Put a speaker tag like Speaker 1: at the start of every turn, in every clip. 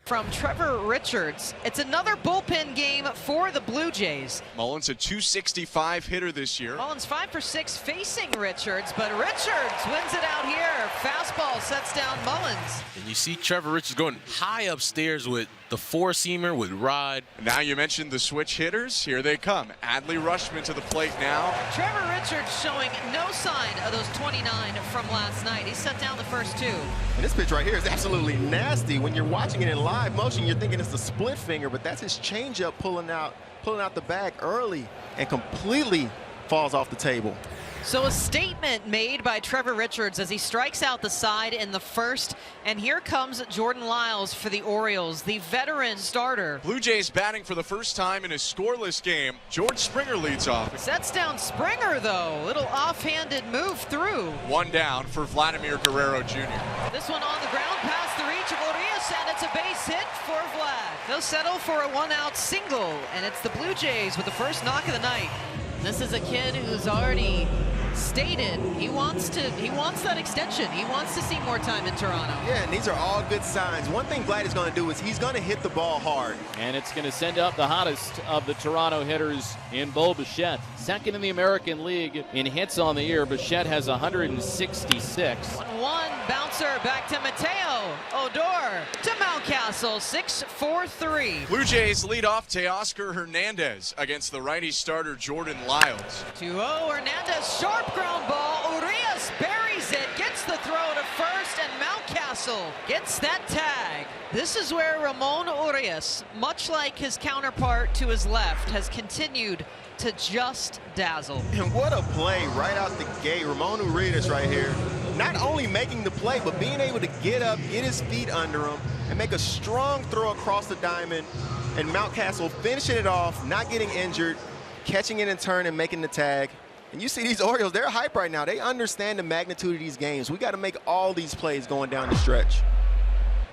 Speaker 1: From Trevor Richards. It's another bullpen game for the Blue Jays.
Speaker 2: Mullins, a .265 hitter this year.
Speaker 1: Mullins 5 for 6 facing Richards, but Richards wins it out here. Fastball sets down Mullins.
Speaker 3: And you see Trevor Richards going high upstairs with the four-seamer with Rod.
Speaker 2: Now you mentioned the switch hitters. Here they come. Adley Rutschman to the plate now.
Speaker 1: Trevor Richards showing no sign of those 29 from last night. He set down the first two.
Speaker 4: And this pitch right here is absolutely nasty. When you're watching it in live motion, you're thinking it's a split finger, but that's his changeup pulling out the bag early and completely falls off the table.
Speaker 1: So a statement made by Trevor Richards as he strikes out the side in the first. And here comes Jordan Lyles for the Orioles, the veteran starter.
Speaker 2: Blue Jays batting for the first time in a scoreless game. George Springer leads off.
Speaker 1: Sets down Springer, though. Little offhanded move through.
Speaker 2: One down for Vladimir Guerrero Jr.
Speaker 1: This one on the ground past the reach of Orioles, and it's a base hit for Vlad. They'll settle for a one-out single, and it's the Blue Jays with the first knock of the night. This is a kid who's already stated he wants that extension. He wants to see more time in Toronto.
Speaker 4: Yeah, and these are all good signs. One thing Vlad is going to do is he's going to hit the ball hard.
Speaker 5: And it's going to send up the hottest of the Toronto hitters in Bo Bichette. Second in the American League in hits on the year. Bichette has 166.
Speaker 1: 1-1 bouncer back to Mateo. Odor to Mountcastle. 6-4-3.
Speaker 2: Blue Jays lead off Teoscar Hernandez against the righty starter Jordan Lyles.
Speaker 1: 2-0 Hernandez. Sharp ground ball. Urias buries it. Gets the throw to first, and Mountcastle gets that tag. This is where Ramon Urias, much like his counterpart to his left, has continued to just dazzle.
Speaker 4: And what a play right out the gate. Ramon Urias right here. Not only making the play, but being able to get up, get his feet under him, and make a strong throw across the diamond. And Mountcastle finishing it off, not getting injured, catching it in turn and making the tag. And you see these Orioles, they're hype right now. They understand the magnitude of these games. We got to make all these plays going down the stretch.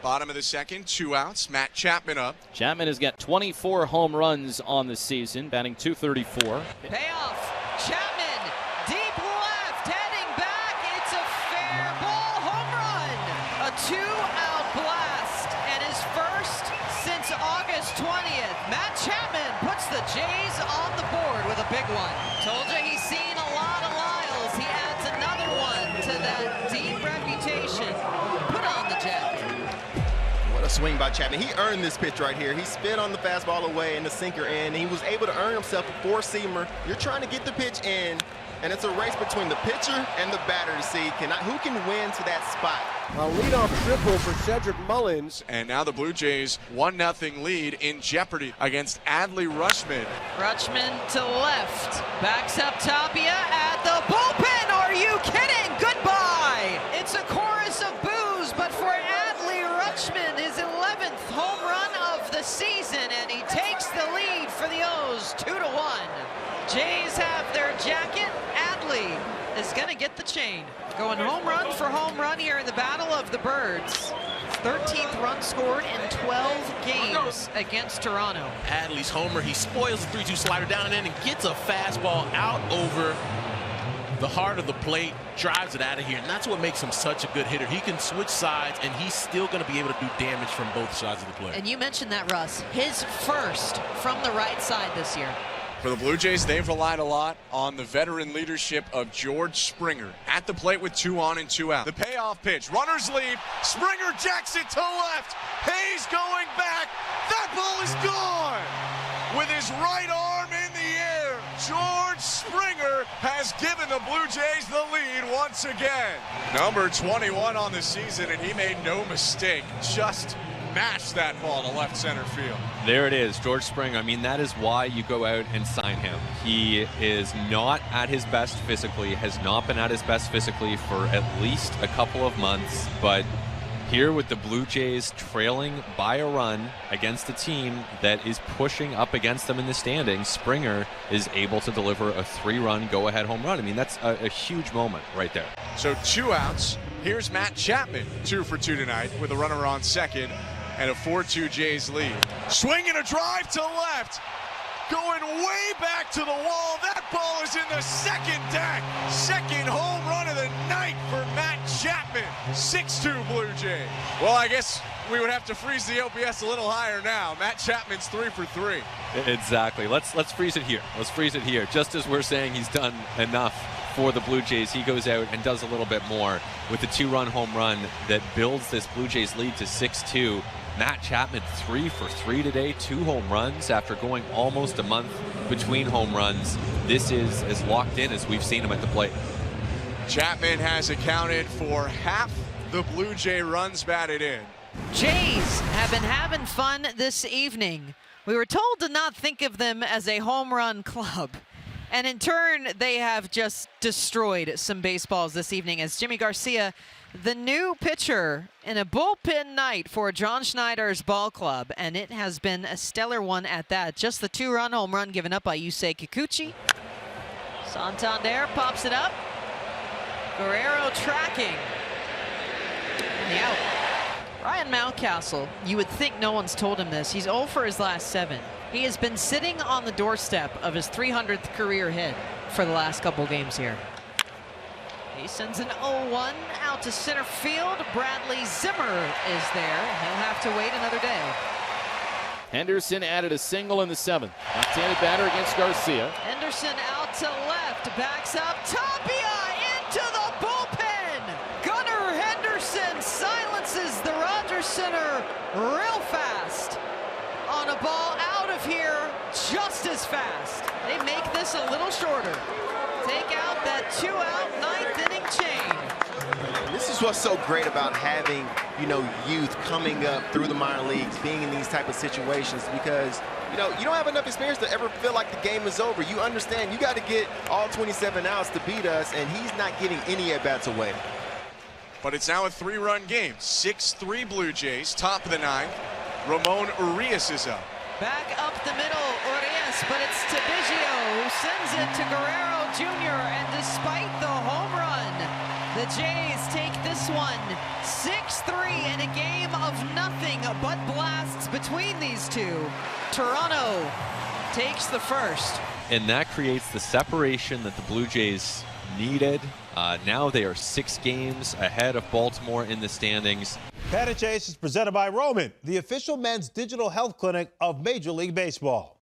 Speaker 2: Bottom of the second, 2 outs. Matt Chapman up.
Speaker 5: Chapman has got 24 home runs on the season, batting .234.
Speaker 1: Payoff. Chapman, deep left, heading back. It's a fair ball home run. A 2-out blast, and his first since August 20th. Matt Chapman puts the Jays on the board with a big one. Told you he's seen a lot of Lyles. He adds another one to that deep reputation. Put on the jacket.
Speaker 4: What a swing by Chapman. He earned this pitch right here. He spit on the fastball away and the sinker in. He was able to earn himself a four-seamer. You're trying to get the pitch in, and it's a race between the pitcher and the batter to see who can win to that spot.
Speaker 6: A leadoff triple for Cedric Mullins.
Speaker 2: And now the Blue Jays 1-0 lead in jeopardy against Adley Rutschman.
Speaker 1: Rutschman to left. Backs up Tapia at the bullpen. Are you kidding? Goodbye. It's a chorus of boos, but for Adley Rutschman, his 11th home run of the season, and he takes the lead for the O's 2-1. Jays have their jacket. Adley is going to get the chain. Going home run for home run here in the Battle of the Birds. 13th run scored in 12 games against Toronto.
Speaker 3: Adley's homer, he spoils the 3-2 slider down and in and gets a fastball out over the heart of the plate, drives it out of here, and that's what makes him such a good hitter. He can switch sides, and he's still going to be able to do damage from both sides of the plate.
Speaker 1: And you mentioned that, Russ. His first from the right side this year.
Speaker 2: For the Blue Jays, they've relied a lot on the veteran leadership of George Springer. At the plate with 2 on and 2 out. The payoff pitch. Runners lead. Springer jacks it to left. Hayes going back. That ball is gone. With his right arm in the air, George Springer has given the Blue Jays the lead once again. Number 21 on the season, and he made no mistake. Just mashed that ball to left center field.
Speaker 7: There it is, George Springer. I mean, that is why you go out and sign him. He is not at his best physically, has not been at his best physically for at least a couple of months, but here with the Blue Jays trailing by a run against a team that is pushing up against them in the standings, Springer is able to deliver a 3-run go-ahead home run. I mean, that's a huge moment right there.
Speaker 2: So 2 outs. Here's Matt Chapman, 2 for 2 tonight with a runner on second and a 4-2 Jays lead. Swing and a drive to left. Going way back to the wall. That ball is in the second deck. Second home run of the night for Matt Chapman. 6-2 Blue Jays. Well, I guess we would have to freeze the OPS a little higher now. Matt Chapman's 3 for 3.
Speaker 7: Exactly. Let's freeze it here. Let's freeze it here. Just as we're saying he's done enough for the Blue Jays, he goes out and does a little bit more with the 2-run home run that builds this Blue Jays lead to 6-2. Matt Chapman 3 for 3 today, 2 home runs after going almost a month between home runs. This is as locked in as we've seen him at the plate.
Speaker 2: Chapman has accounted for half the Blue Jay runs batted in.
Speaker 1: Jays have been having fun this evening. We were told to not think of them as a home run club. And in turn, they have just destroyed some baseballs this evening as Jimmy Garcia, the new pitcher in a bullpen night for John Schneider's ball club. And it has been a stellar one at that. Just the 2-run home run given up by Yusei Kikuchi. Santander pops it up. Guerrero tracking. And the out. Ryan Mountcastle, you would think no one's told him this. He's 0 for his last 7. He has been sitting on the doorstep of his 300th career hit for the last couple games here. He sends an 0-1 out to center field. Bradley Zimmer is there. He'll have to wait another day.
Speaker 5: Henderson added a single in the 7th. Left-handed batter against Garcia.
Speaker 1: Henderson out to left, backs up. Tapia into the bullpen. Gunnar Henderson silences the Rogers Center real fast. On a ball out of here just as fast. They make this a little shorter. Take out that 2-out 9th inning chain.
Speaker 4: This is what's so great about having, youth coming up through the minor leagues, being in these type of situations, because, you don't have enough experience to ever feel like the game is over. You understand you got to get all 27 outs to beat us, and he's not getting any at-bats away.
Speaker 2: But it's now a 3-run game. 6-3 Blue Jays, top of the 9th. Ramon Urias is up.
Speaker 1: Back up the middle, Urias, but it's Tabigio who sends it to Guerrero Jr. And despite the home run, the Jays take this one 6-3 in a game of nothing but blasts between these two. Toronto takes the first.
Speaker 7: And that creates the separation that the Blue Jays needed. Now they are 6 games ahead of Baltimore in the standings.
Speaker 8: Paddy Chase is presented by Roman, the official men's digital health clinic of Major League Baseball.